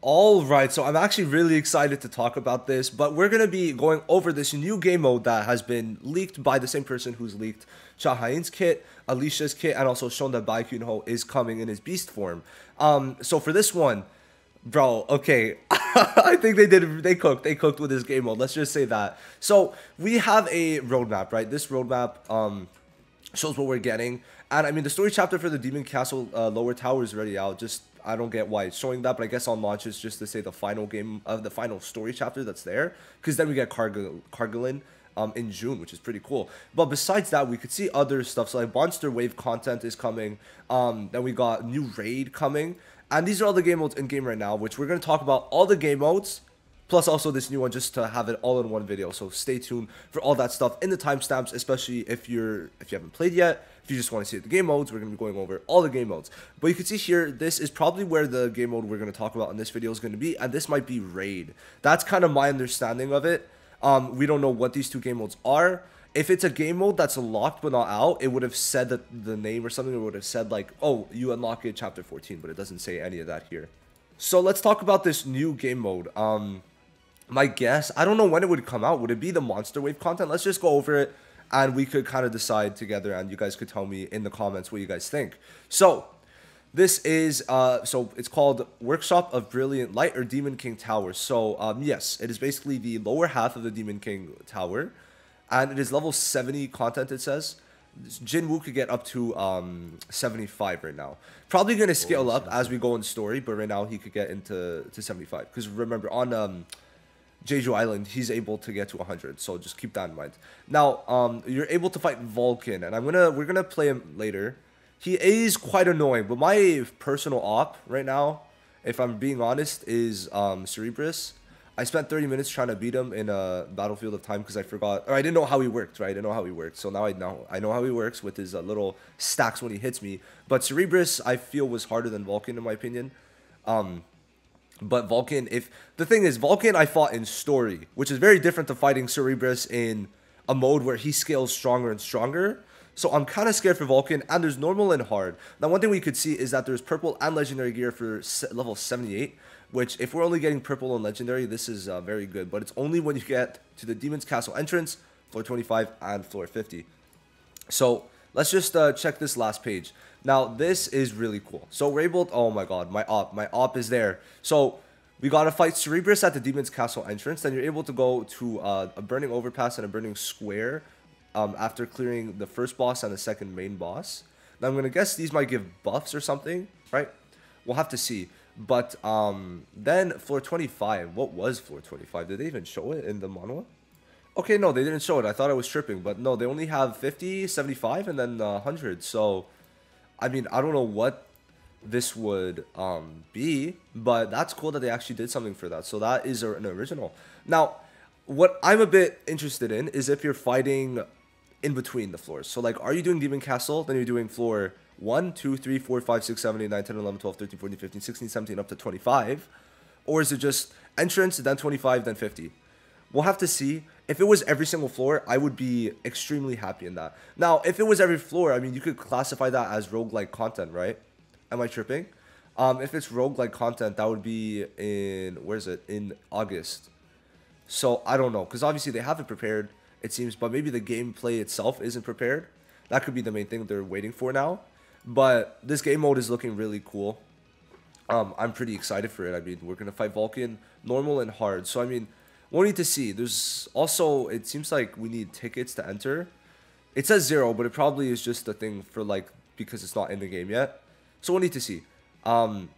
All right, so I'm actually really excited to talk about this, but we're gonna be going over this new game mode that has been leaked by the same person who's leaked Cha Hain's kit, Alicia's kit, and also shown that Bai Ho is coming in his beast form. So for this one, bro, okay, I think they cooked with this game mode. Let's just say that. So we have a roadmap, right? This roadmap shows what we're getting. And I mean, the story chapter for the Demon Castle Lower Tower is already out. Just I don't get why it's showing that, but I guess on launch it's just to say the final game of the final story chapter that's there. Because then we get Cargillin in June, which is pretty cool. But besides that, we could see other stuff. So like Monster Wave content is coming. Then we got new raid coming. And these are all the game modes in game right now, which we're going to talk about all the game modes plus also this new one just to have it all in one video. So stay tuned for all that stuff in the timestamps, especially if you haven't played yet. If you just want to see the game modes, we're going to be going over all the game modes. But you can see here, this is probably where the game mode we're going to talk about in this video is going to be, and this might be raid. That's kind of my understanding of it. We don't know what these two game modes are. If it's a game mode that's locked but not out, it would have said that the name or something. It would have said like, oh, you unlock it chapter 14, but it doesn't say any of that here. So let's talk about this new game mode. My guess, I don't know when it would come out. Would it be the Monster Wave content? Let's just go over it and we could kind of decide together and you guys could tell me in the comments what you guys think. So this is, so it's called Workshop of Brilliant Light or Demon King Tower. So yes, it is basically the lower half of the Demon King Tower. And it is level 70 content, it says. Jinwoo could get up to 75 right now. Probably going to scale up as we go in story, but right now he could get into 75. Because remember, on Jeju Island, he's able to get to 100, so just keep that in mind. Now, you're able to fight Vulcan, and we're gonna play him later. He is quite annoying, but my personal op right now, if I'm being honest, is Cerebrus. I spent 30 minutes trying to beat him in a Battlefield of Time because I forgot, or I didn't know how he worked, right? I didn't know how he worked, so now I know how he works with his little stacks when he hits me. But Cerebrus, I feel, was harder than Vulcan in my opinion. But Vulcan, the thing is, Vulcan I fought in story, which is very different to fighting Cerebrus in a mode where he scales stronger and stronger. So I'm kind of scared for Vulcan, and there's normal and hard. Now, one thing we could see is that there's purple and legendary gear for level 78, which if we're only getting purple and legendary, this is very good. But it's only when you get to the Demon's Castle entrance, floor 25 and floor 50. So let's just check this last page. Now, this is really cool. So we're able to, oh my god, my op is there. So we gotta fight Cerebrus at the Demon's Castle entrance. Then you're able to go to a Burning Overpass and a Burning Square after clearing the first boss and the second main boss. Now, I'm gonna guess these might give buffs or something, right? We'll have to see. But then floor 25, what was floor 25? Did they even show it in the manhwa? Okay, no, they didn't show it. I thought I was tripping, but no, they only have 50, 75, and then 100. So, I mean, I don't know what this would be, but that's cool that they actually did something for that. So that is an original. Now, what I'm a bit interested in is if you're fighting in between the floors. So, like, are you doing Demon Castle, then you're doing floor 1, 2, 3, 4, 5, 6, 7, 8, 9, 10, 11, 12, 13, 14, 15, 16, 17, up to 25? Or is it just entrance, then 25, then 50? We'll have to see. If it was every single floor, I would be extremely happy in that. Now, if it was every floor, I mean, you could classify that as roguelike content, right? Am I tripping? If it's roguelike content, that would be in, where is it? In August. So, I don't know. Because obviously they have it prepared, it seems. But maybe the gameplay itself isn't prepared. That could be the main thing they're waiting for now. But this game mode is looking really cool. I'm pretty excited for it. I mean, we're going to fight Vulcan, normal and hard. So, I mean, we'll need to see. There's also, it seems like we need tickets to enter. It says 0, but it probably is just a thing for, like, because it's not in the game yet. So we'll need to see. I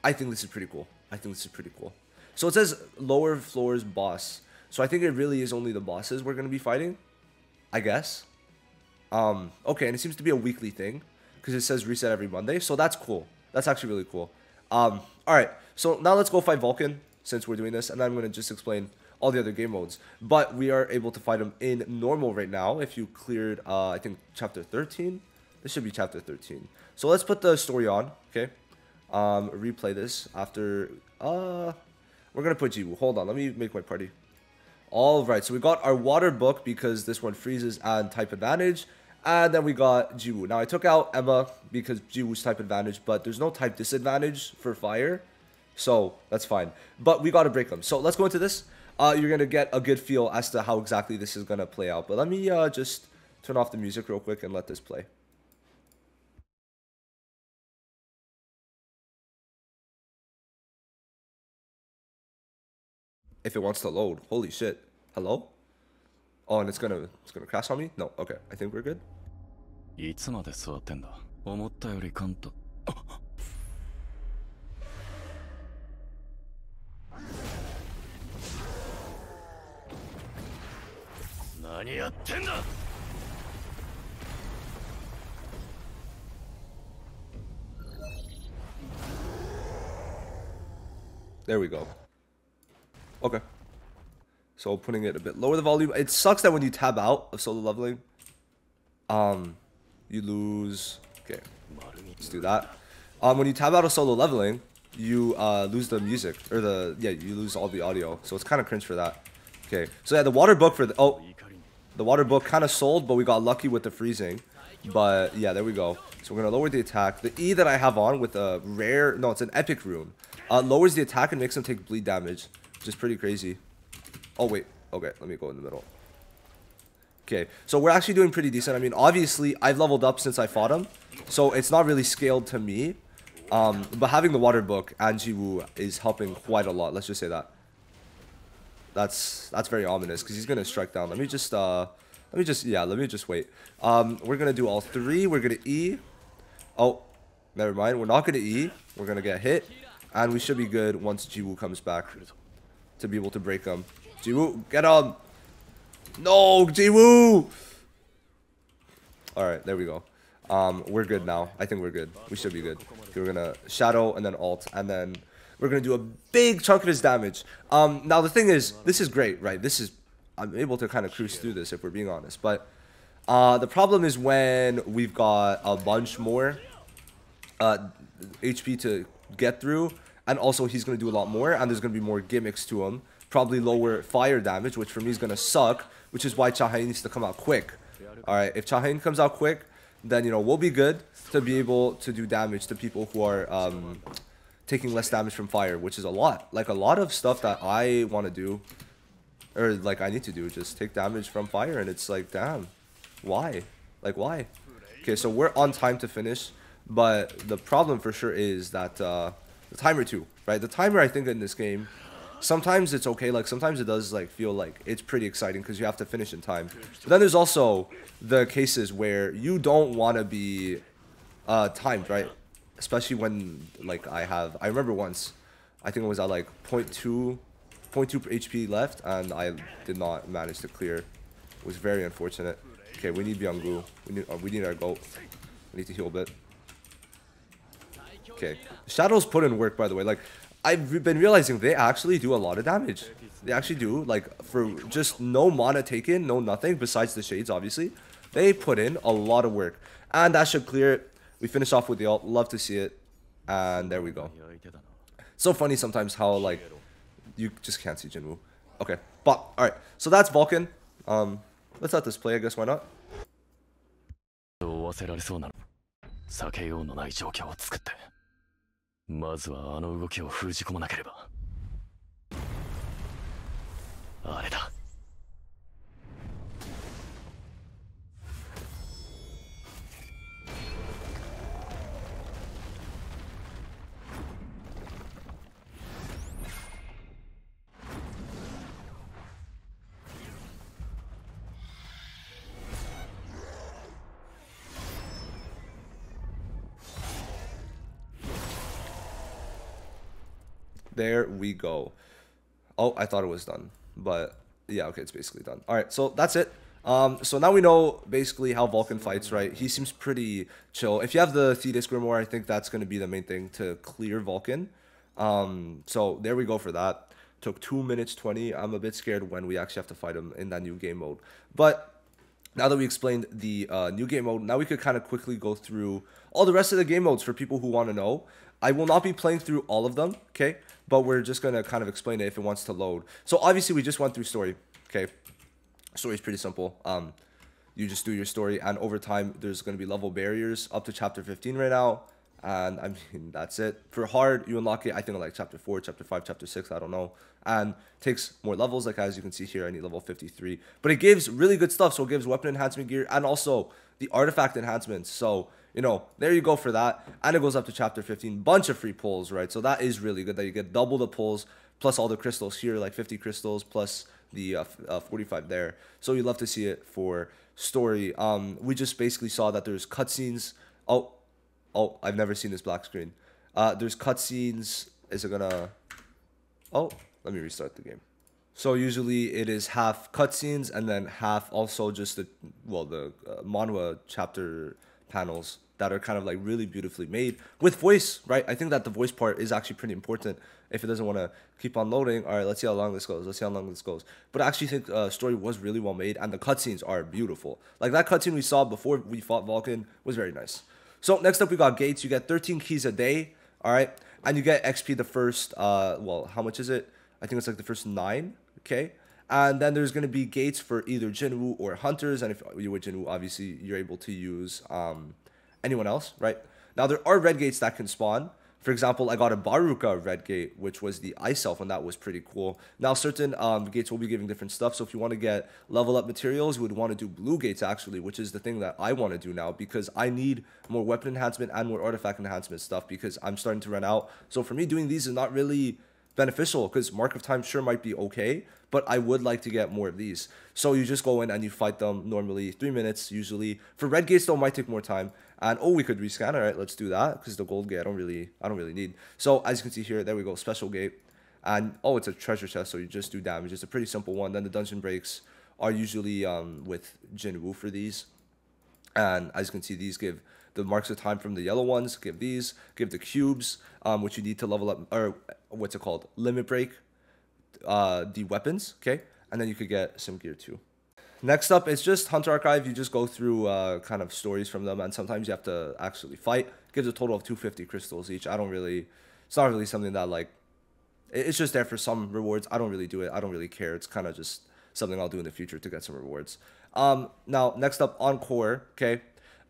think this is pretty cool. So it says lower floors boss. So I think it really is only the bosses we're going to be fighting, I guess. Okay, and it seems to be a weekly thing because it says reset every Monday. So that's cool. That's actually really cool. All right, so now let's go fight Vulcan since we're doing this, and then I'm going to just explain all the other game modes. But we are able to fight him in normal right now. If you cleared, I think, chapter 13. This should be chapter 13. So let's put the story on, okay? Replay this after, we're going to put Jiwoo. Hold on, let me make my party. All right, so we got our water book because this one freezes and type advantage. And then we got Jiwoo. Now, I took out Emma because Jiwoo's type advantage, but there's no type disadvantage for fire. So that's fine. But we got to break them. So let's go into this. You're going to get a good feel as to how exactly this is going to play out. But let me just turn off the music real quick and let this play. If it wants to load. Holy shit. Hello? Oh, and it's gonna crash on me? No, okay. I think we're good. いつまで座ってんだ。思ったより簡単。何やってんだ。There we go. Okay. So putting it a bit lower the volume. It sucks that when you tab out of solo leveling, you lose. Okay, let's do that. When you tab out of solo leveling, you lose the music or you lose all the audio. So it's kind of cringe for that. Okay, so yeah, the water book for the water book kind of sold, but we got lucky with the freezing. But yeah, there we go. So we're gonna lower the attack. The E that I have on with a rare, no, it's an epic rune, lowers the attack and makes him take bleed damage, which is pretty crazy. Oh wait, okay, let me go in the middle. Okay, so we're actually doing pretty decent. I mean, obviously, I've leveled up since I fought him, so it's not really scaled to me. But having the water book and Jiwoo is helping quite a lot. Let's just say that. That's very ominous because he's gonna strike down. Let me just wait. We're gonna do all three. We're gonna E. Oh, never mind. We're not gonna E. We're gonna get hit, and we should be good once Jiwoo comes back to be able to break him. Jiwoo, get him! No, Jiwoo! Alright, there we go. We're good now. I think we're good. We should be good. Okay, we're gonna Shadow and then Alt, and then we're gonna do a big chunk of his damage. Now the thing is, this is great, right? I'm able to kind of cruise through this if we're being honest. But the problem is when we've got a bunch more HP to get through, and also he's gonna do a lot more, and there's gonna be more gimmicks to him. Probably lower fire damage, which for me is gonna suck, which is why Chahain needs to come out quick. Alright, if Chahain comes out quick, then, you know, we'll be good to be able to do damage to people who are taking less damage from fire, which is a lot. Like, a lot of stuff that I want to do, or, like, I need to do, just take damage from fire, and it's like, damn, why? Like, why? Okay, so we're on time to finish, but the problem for sure is that the timer too, right? The timer, I think, in this game, sometimes it's okay, like sometimes it does like feel like it's pretty exciting because you have to finish in time. But then there's also the cases where you don't want to be timed, right? Especially when like I remember once, I think it was at like 0.2 HP left, and I did not manage to clear. It was very unfortunate. Okay, we need Byung-gu. We need our goat. We need to heal a bit. Okay, Shadows put in work, by the way. Like, I've been realizing they actually do a lot of damage. They actually do, like, for just no mana taken, no nothing, besides the shades, obviously. They put in a lot of work. And that should clear it. We finish off with the ult. Love to see it. And there we go. So funny sometimes how, like, you just can't see Jinwoo. Okay, but, alright. So that's Vulcan. Let's let this play, I guess. Why not? まずはあの動きを封じ込まなければ。あれだ。There we go. Oh, I thought it was done. But yeah, okay, it's basically done. Alright, so that's it. So now we know basically how Vulcan fights, right? He seems pretty chill. If you have the Thetis Grimoire, I think that's going to be the main thing to clear Vulcan. So there we go for that. Took 2 minutes 20. I'm a bit scared when we actually have to fight him in that new game mode. But now that we explained the new game mode, now we could kind of quickly go through all the rest of the game modes for people who want to know. I will not be playing through all of them, okay? But we're just going to kind of explain it if it wants to load. So obviously we just went through story, okay? Story is pretty simple. You just do your story, and over time there's going to be level barriers up to chapter 15 right now, And I mean, that's it. For hard, you unlock it, I think, like chapter 4, chapter 5, chapter 6, I don't know. And takes more levels, like as you can see here, I need level 53. But it gives really good stuff. So it gives weapon enhancement gear and also the artifact enhancements. So, you know, there you go for that. And it goes up to chapter 15. Bunch of free pulls, right? So that is really good that you get double the pulls plus all the crystals here, like 50 crystals plus the 45 there. So you love to see it for story. We just basically saw that there's cutscenes. Oh, I've never seen this black screen. There's cutscenes. Is it gonna... Oh, let me restart the game. So usually it is half cutscenes and then half also just the manhwa chapter panels that are kind of like really beautifully made with voice, right? I think that the voice part is actually pretty important if it doesn't want to keep on loading. All right, let's see how long this goes. But I actually think story was really well made and the cutscenes are beautiful. Like that cutscene we saw before we fought Vulcan was very nice. So next up we got gates. You get 13 keys a day, all right? And you get XP the first, how much is it? I think it's like the first 9, okay? And then there's going to be gates for either Jinwoo or Hunters. And if you're with Jinwoo, obviously you're able to use anyone else, right? Now there are red gates that can spawn. For example, I got a Baruka red gate, which was the Ice Elf, and that was pretty cool. Now, certain gates will be giving different stuff. So if you want to get level up materials, you would want to do blue gates, actually, which is the thing that I want to do now because I need more weapon enhancement and more artifact enhancement stuff because I'm starting to run out. So for me, doing these is not really beneficial because Mark of Time sure might be okay, but I would like to get more of these. So you just go in and you fight them normally 3 minutes usually. For red gates though, it might take more time. And we could rescan. All right, let's do that because the gold gate I don't really need. So as you can see here, there we go, special gate. And it's a treasure chest, so you just do damage. It's a pretty simple one. Then the dungeon breaks are usually with Jinwoo for these. And as you can see, these give the marks of time from the yellow ones, give the cubes, which you need to level up, or what's it called? Limit break the weapons, okay? And then you could get some gear too. Next up, it's just Hunter Archive. You just go through kind of stories from them, and sometimes you have to actually fight. It gives a total of 250 crystals each. It's not really something that like, it's just there for some rewards. I don't really do it. I don't really care. It's kind of just something I'll do in the future to get some rewards. Now, next up, Encore, okay,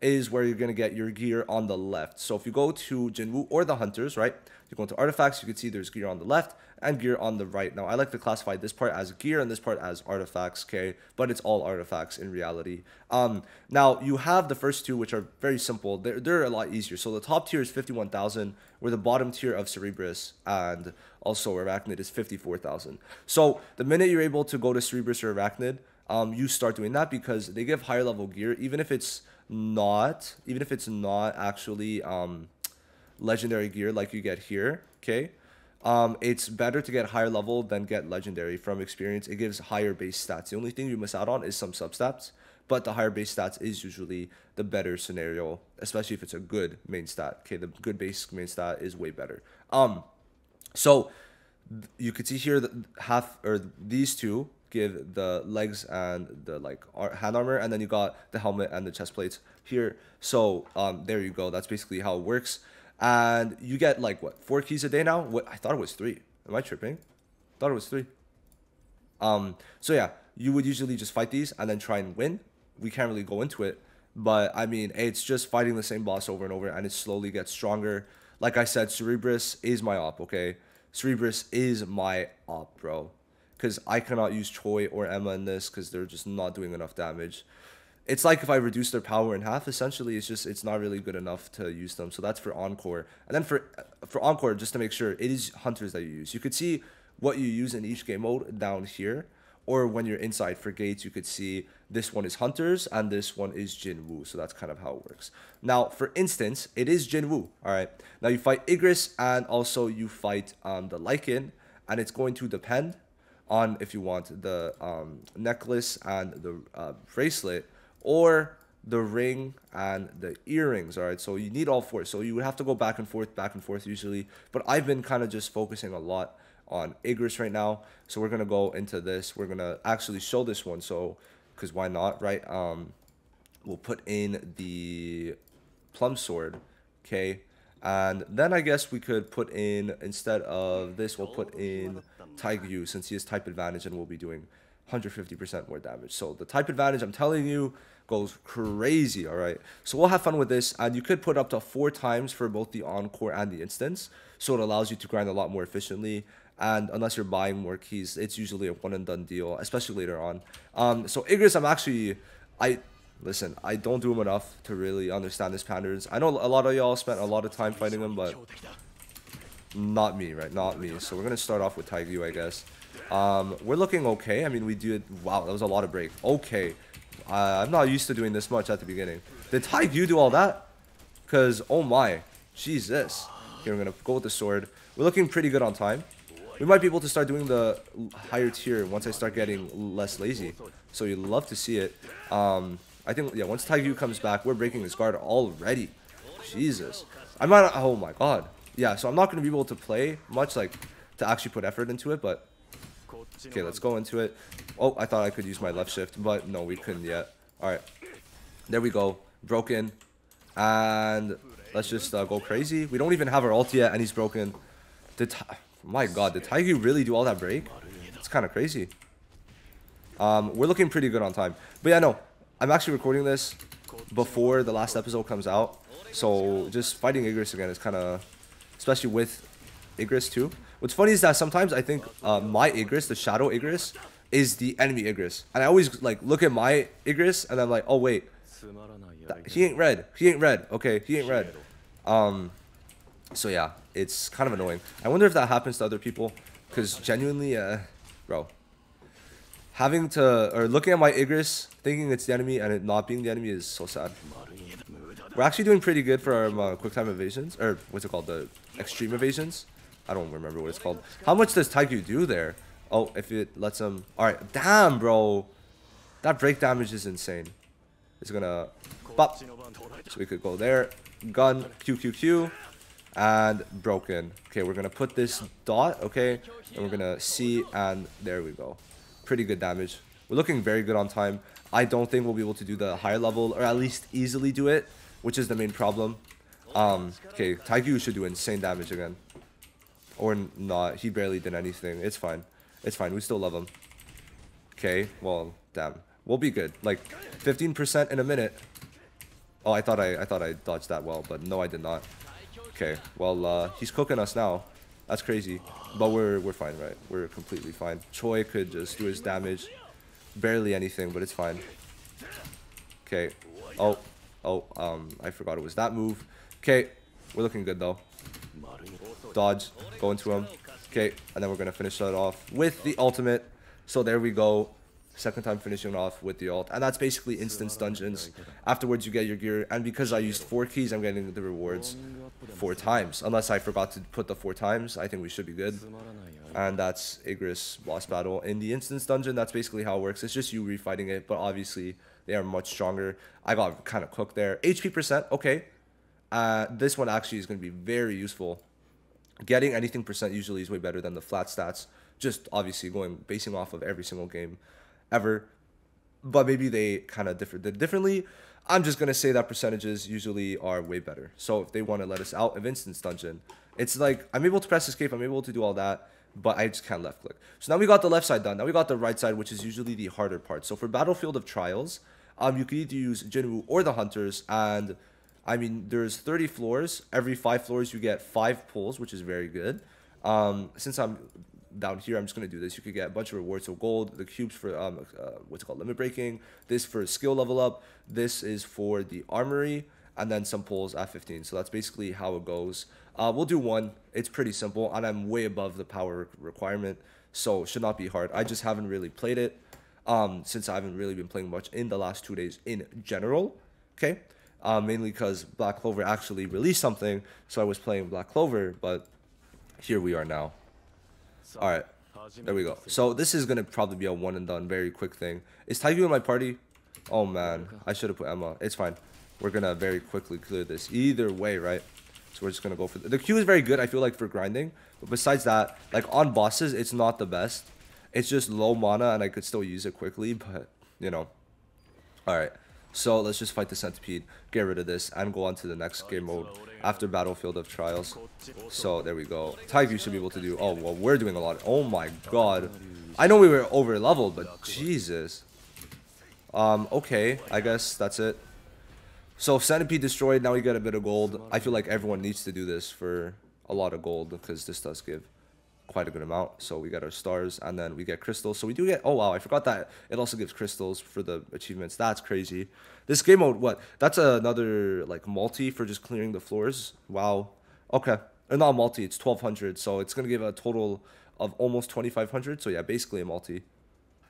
is where you're going to get your gear on the left. So if you go to Jinwoo or the Hunters, right, you go into Artifacts, you can see there's gear on the left and gear on the right. Now, I like to classify this part as gear and this part as artifacts, okay, but it's all artifacts in reality. Now, you have the first two, which are very simple. They're a lot easier. So the top tier is 51,000, where the bottom tier of Cerebrus and also Arachnid is 54,000. So the minute you're able to go to Cerebrus or Arachnid, you start doing that because they give higher level gear, even if it's not actually legendary gear like you get here, okay? It's better to get higher level than get legendary from experience. It gives higher base stats. The only thing you miss out on is some substats, but the higher base stats is usually the better scenario, especially if it's a good main stat. Okay, the good base main stat is way better. So you could see here that these two give the legs and the hand armor, and then you got the helmet and the chest plates here. So there you go. That's basically how it works. And you get like what, 4 keys a day now? What, I thought it was 3. Am I tripping? Thought it was 3. So yeah, you would usually just fight these and then try and win. We can't really go into it, but I mean, it's just fighting the same boss over and over, and it slowly gets stronger. Like I said, Cerebrus is my op, okay? Cerebrus is my op, bro. Because I cannot use Choi or Emma in this because they're just not doing enough damage. It's like if I reduce their power in half, essentially, it's not really good enough to use them. So that's for Encore. And then for Encore, just to make sure, it is Hunters that you use. You could see what you use in each game mode down here. Or when you're inside for gates, you could see this one is Hunters and this one is Jinwoo. So that's kind of how it works. Now, for instance, it is Jinwoo. All right. Now you fight Igris and also you fight the Lycan. And it's going to depend on if you want the necklace and the bracelet, or the ring and the earrings. All right, so you need all 4. So you would have to go back and forth usually. But I've been kind of just focusing a lot on Igris right now. So we're gonna go into this. We're gonna actually show this one. So, because why not, right? We'll put in the Plum Sword, okay. And then I guess we could put in, instead of this, we'll put in Taegyu, since he has type advantage and we'll be doing 150% more damage. So the type advantage, I'm telling you, goes crazy, alright? So we'll have fun with this, and you could put up to 4 times for both the Encore and the Instance, so it allows you to grind a lot more efficiently, and unless you're buying more keys, it's usually a one and done deal, especially later on. So Igris, listen, I don't do him enough to really understand his patterns. I know a lot of y'all spent a lot of time fighting him, but not me, right? Not me. So we're gonna start off with Taigyu, I guess. We're looking okay. I mean, we did. Wow, that was a lot of break. Okay, I'm not used to doing this much at the beginning. Did Taigyu do all that? Cause oh my, Jesus. Okay, we're gonna go with the sword. We're looking pretty good on time. We might be able to start doing the higher tier once I start getting less lazy. So you'd love to see it. I think, yeah, once Taigyu comes back, we're breaking his guard already. Jesus. I might, oh my god. Yeah, so I'm not going to be able to play much, like, to actually put effort into it, but... Okay, let's go into it. Oh, I thought I could use my left shift, but no, we couldn't yet. Alright. There we go. Broken. And let's just go crazy. We don't even have our ult yet, and he's broken. My god, did Taigyu really do all that break? It's kind of crazy. We're looking pretty good on time. But yeah, no. I'm actually recording this before the last episode comes out. So just fighting Igris again is kind of... Especially with Igris too. What's funny is that sometimes I think my Igris, the Shadow Igris, is the enemy Igris. And I always like look at my Igris and I'm like, oh wait. He ain't red. He ain't red. Okay, he ain't red. So yeah, it's kind of annoying. I wonder if that happens to other people. Because genuinely, bro. Having to, or looking at my Igris, thinking it's the enemy and it not being the enemy is so sad. We're actually doing pretty good for our quick time evasions. Or what's it called? The extreme evasions? I don't remember what it's called. How much does Taigyu do there? Oh, if it lets him... Alright, damn, bro. That break damage is insane. It's gonna... Pop. So we could go there. Gun, QQQ. And broken. Okay, we're gonna put this dot, okay? And we're gonna see, and there we go. Pretty good damage. We're looking very good on time. I don't think we'll be able to do the higher level, or at least easily do it, which is the main problem. Okay, Taigyu should do insane damage again. Or not. He barely did anything. It's fine. It's fine. We still love him. Okay, well, damn. We'll be good. Like 15% in a minute. Oh, I thought I dodged that well, but no, I did not. Okay, well, he's cooking us now. That's crazy. But we're fine, right? We're completely fine. Choi could just do his damage. Barely anything, but it's fine. Okay. Oh, I forgot it was that move. Okay, we're looking good though. Dodge, go into him. Okay, and then we're gonna finish that off with the ultimate. So there we go. Second time finishing off with the ult. And that's basically instance dungeons. Afterwards you get your gear. And because I used 4 keys, I'm getting the rewards 4 times. Unless I forgot to put the 4 times. I think we should be good. And that's Igris boss battle. In the instance dungeon, that's basically how it works. It's just you refighting it. But obviously, they are much stronger. I got kind of cooked there. HP percent, okay. This one actually is going to be very useful. Getting anything percent usually is way better than the flat stats. Just obviously basing off of every single game ever, but maybe they kind of did differently. I'm just gonna say that percentages usually are way better. So if they want to let us out of instance dungeon, it's like I'm able to press escape, I'm able to do all that, but I just can't left click. So now we got the left side done. Now we got the right side, which is usually the harder part. So for Battlefield of Trials, you could either use Jinwoo or the Hunters, and I mean there's 30 floors. Every 5 floors you get 5 pulls, which is very good. Since I'm down here, I'm just going to do this. You could get a bunch of rewards. So gold, the cubes for what's it called, limit breaking, this for skill level up, this is for the armory, and then some pulls at 15. So that's basically how it goes. We'll do 1. It's pretty simple, and I'm way above the power requirement, so it should not be hard. I just haven't really played it since I haven't really been playing much in the last 2 days in general. Okay, mainly because Black Clover actually released something, so I was playing Black Clover, but here we are now. Alright, there we go. So this is going to probably be a one and done, very quick thing. Is Taigyu in my party? Oh man, I should have put Emma. It's fine. We're going to very quickly clear this. Either way, right? So we're just going to go for the Q is very good, I feel like, for grinding. But besides that, like on bosses, it's not the best. It's just low mana and I could still use it quickly, but, you know. Alright, so let's just fight the Centipede, get rid of this, and go on to the next game mode after Battlefield of Trials. So there we go. Taigyu should be able to do... Oh, well, we're doing a lot. Oh my god. I know we were over leveled, but Jesus. Okay, I guess that's it. So Centipede destroyed, now we get a bit of gold. I feel like everyone needs to do this for a lot of gold because this does give quite a good amount. So we get our stars and then we get crystals. So we do get, oh wow, I forgot that it also gives crystals for the achievements. That's crazy. This game mode, what? That's another like multi for just clearing the floors. Wow. Okay. Or not multi, it's 1200. So it's going to give a total of almost 2500. So yeah, basically a multi.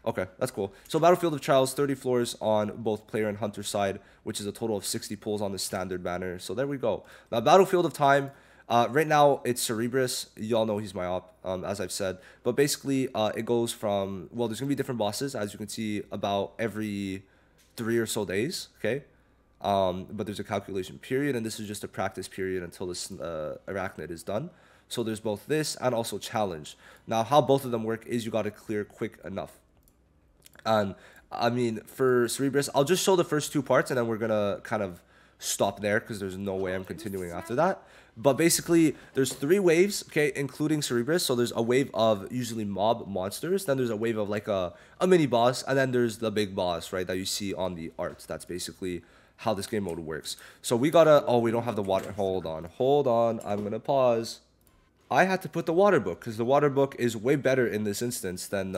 Okay, that's cool. So Battlefield of Trials, 30 floors on both player and hunter side, which is a total of 60 pulls on the standard banner. So there we go. Now Battlefield of Time, right now it's Cerebrus. Y'all know he's my op, as I've said. But basically, it goes from, well, there's going to be different bosses, as you can see, about every 3 or so days, okay? But there's a calculation period, and this is just a practice period until this Arachnid is done. So there's both this and also challenge. Now, how both of them work is you got to clear quick enough. And I mean, for Cerebrus, I'll just show the first 2 parts and then we're gonna kind of stop there because there's no way I'm continuing after that. But basically, there's 3 waves, okay, including Cerebrus. So there's a wave of usually mob monsters, then there's a wave of like a mini boss, and then there's the big boss, right, that you see on the art. That's basically how this game mode works. So we gotta, oh, we don't have the water, hold on, I'm gonna pause. I had to put the water book because the water book is way better in this instance than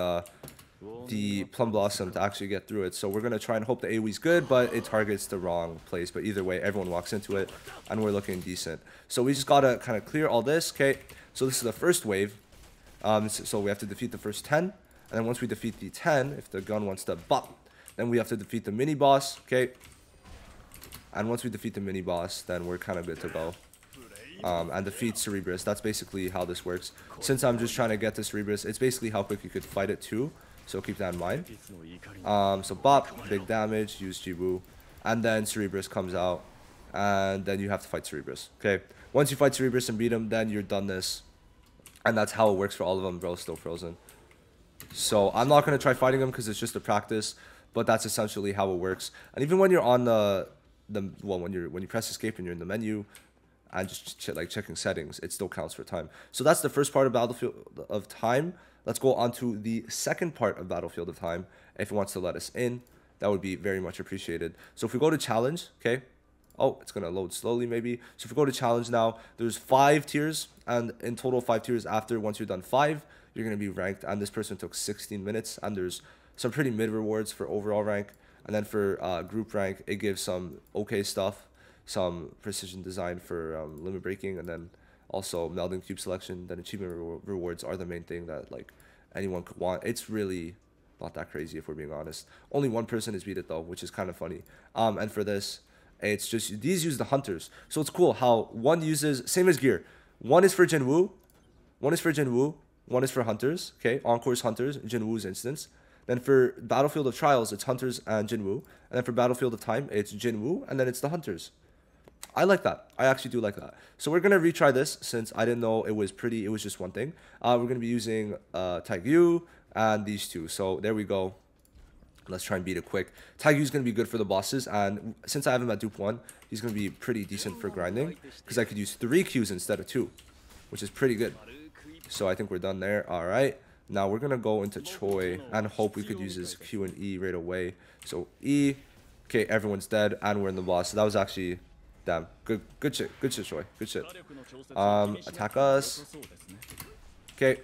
the Plum Blossom to actually get through it. So we're going to try and hope the AoE's good, but it targets the wrong place. But either way, everyone walks into it, and we're looking decent. So we just got to kind of clear all this, okay? So this is the first wave. So we have to defeat the first 10. And then once we defeat the 10, if the gun wants to bop, then we have to defeat the mini-boss, okay? And once we defeat the mini-boss, then we're kind of good to go. And defeat Cerebrus. That's basically how this works. Since I'm just trying to get to Cerebrus, it's basically how quick you could fight it too. So keep that in mind. So bop, big damage, use Jibu. And then Cerebrus comes out. And then you have to fight Cerebrus. Okay. Once you fight Cerebrus and beat him, then you're done this. And that's how it works for all of them. Bro, still frozen. So I'm not going to try fighting him because it's just a practice. But that's essentially how it works. And even when you're on when you press escape and you're in the menu and just checking settings, it still counts for time. So that's the first part of Battlefield of Time. Let's go on to the second part of Battlefield of Time. If it wants to let us in, that would be very much appreciated. So if we go to challenge, okay. Oh, it's going to load slowly maybe. So if we go to challenge now, there's 5 tiers. And in total 5 tiers after, once you're done 5, you're going to be ranked. And this person took 16 minutes. And there's some pretty mid rewards for overall rank. And then for group rank, it gives some okay stuff. Some precision design for limit breaking. And then also melding cube selection. Then achievement rewards are the main thing that like anyone could want. It's really not that crazy if we're being honest. Only one person has beat it though, which is kind of funny. And for this, it's just these use the hunters. So it's cool how one uses same as gear. One is for Jinwoo, one is for hunters. Okay, Encore's hunters, Jinwoo's instance. Then for Battlefield of Trials, it's hunters and Jinwoo. And then for Battlefield of Time, it's Jinwoo and then it's the hunters. I like that. I actually do like that. So we're going to retry this since I didn't know it was just one thing. We're going to be using Taegyu and these 2. So there we go. Let's try and beat it quick. Taegyu's going to be good for the bosses. And since I have him at dupe 1, he's going to be pretty decent for grinding. Because I could use 3 Qs instead of 2. Which is pretty good. So I think we're done there. Alright. Now we're going to go into Choi and hope we could use his Q and E right away. So E. Okay, everyone's dead. And we're in the boss. So that was actually... Damn. Good shit, Choi. Good shit. Attack us. Okay.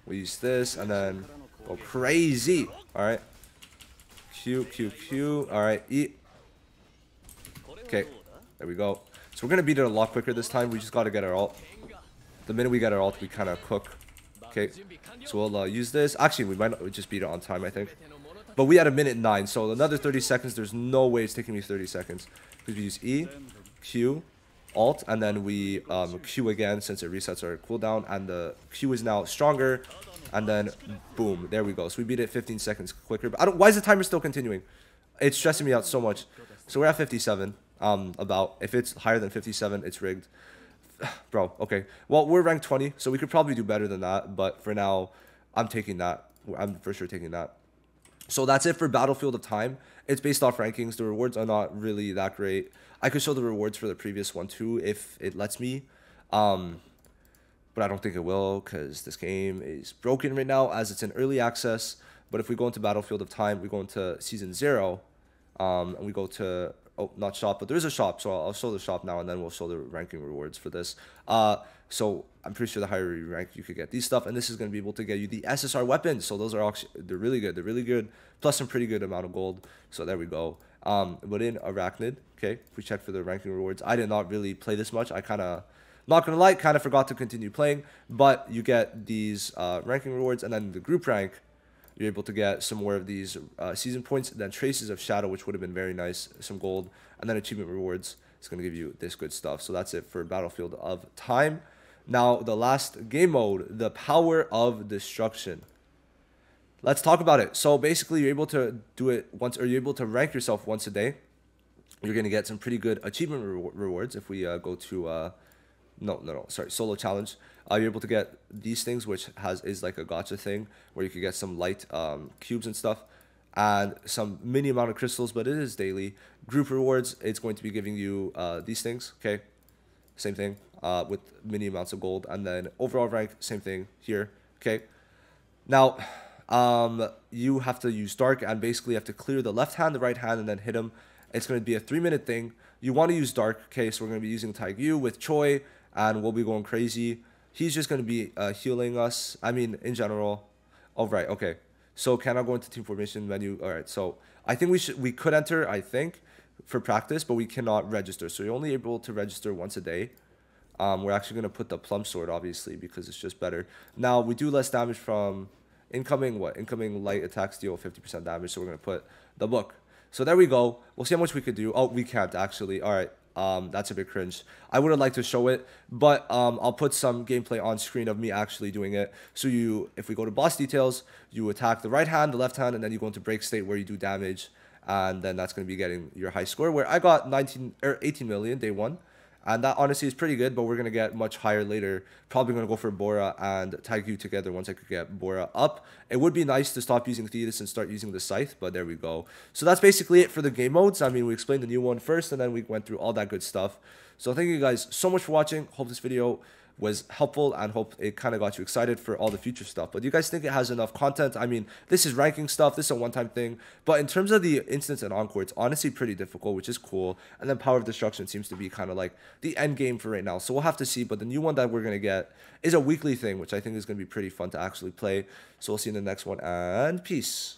We use this and then go crazy. Alright. Q. Alright, E. Okay. There we go. So we're gonna beat it a lot quicker this time. We just gotta get our ult. The minute we get our ult, we kinda cook. Okay. So we'll use this. Actually, we might not just beat it on time, I think. But we had a minute 9, so another 30 seconds. There's no way it's taking me 30 seconds. Because we use E, Q, Alt, and then we Q again since it resets our cooldown. And the Q is now stronger. And then, boom, there we go. So we beat it 15 seconds quicker. But why is the timer still continuing? It's stressing me out so much. So we're at 57. If it's higher than 57, it's rigged. Bro, okay. Well, we're ranked 20, so we could probably do better than that. But for now, I'm taking that. I'm for sure taking that. So that's it for Battlefield of Time. It's based off rankings. The rewards are not really that great. I could show the rewards for the previous one too if it lets me. But I don't think it will because this game is broken right now as it's in early access. But if we go into Battlefield of Time, we go into Season 0. And we go to, oh, not shop, but there is a shop. So I'll show the shop now, and then we'll show the ranking rewards for this. So I'm pretty sure the higher you rank, you could get these stuff, and this is going to be able to get you the SSR weapons. So those are actually, they're really good. They're really good, plus some pretty good amount of gold. So there we go. But in Arachnid, okay, if we check for the ranking rewards, I did not really play this much. I kind of, not gonna lie, kind of forgot to continue playing, but you get these ranking rewards, and then the group rank, you're able to get some more of these season points, then traces of shadow, which would have been very nice, some gold, and then achievement rewards. It's gonna give you this good stuff. So that's it for Battlefield of Time. Now the last game mode, the Power of Destruction. Let's talk about it. So basically, you're able to do it once, or you're able to rank yourself once a day. You're gonna get some pretty good achievement rewards if we go to sorry, solo challenge. You're able to get these things, which is like a gacha thing where you could get some light cubes and stuff, and some mini amount of crystals, but it is daily. Group rewards, it's going to be giving you these things, okay? Same thing with mini amounts of gold, and then overall rank, same thing here, okay? Now, you have to use dark, and basically you have to clear the left hand, the right hand, and then hit him. It's going to be a 3-minute thing. You want to use dark, okay? So we're going to be using Taegyu with Choi, and we'll be going crazy. He's just going to be healing us. I mean, in general. Oh, right, okay. So can I go into team formation menu? All right, so I think we could enter, I think, for practice, but we cannot register. So you're only able to register once a day. We're actually going to put the plum sword, obviously, because it's just better. Now, we do less damage from incoming light attacks deal 50% damage, so we're going to put the book. So there we go. We'll see how much we could do. Oh, we can't, actually. All right. That's a bit cringe. I would have liked to show it, but I'll put some gameplay on screen of me actually doing it. So if we go to boss details, you attack the right hand, the left hand, and then you go into break state where you do damage, and then that's going to be getting your high score, where I got 18 million day one. And that honestly is pretty good, but we're going to get much higher later. Probably going to go for Bora and Taegyu together once I could get Bora up. It would be nice to stop using Thetis and start using the Scythe, but there we go. So that's basically it for the game modes. I mean, we explained the new one first, and then we went through all that good stuff. So thank you guys so much for watching. Hope this video was helpful, and hope it kind of got you excited for all the future stuff. But do you guys think it has enough content? I mean, this is ranking stuff, this is a one-time thing, but in terms of the instance and encore, it's honestly pretty difficult, which is cool. And then Power of Destruction seems to be kind of like the end game for right now, so we'll have to see. But the new one that we're gonna get is a weekly thing, which I think is gonna be pretty fun to actually play. So we'll see you in the next one, and peace.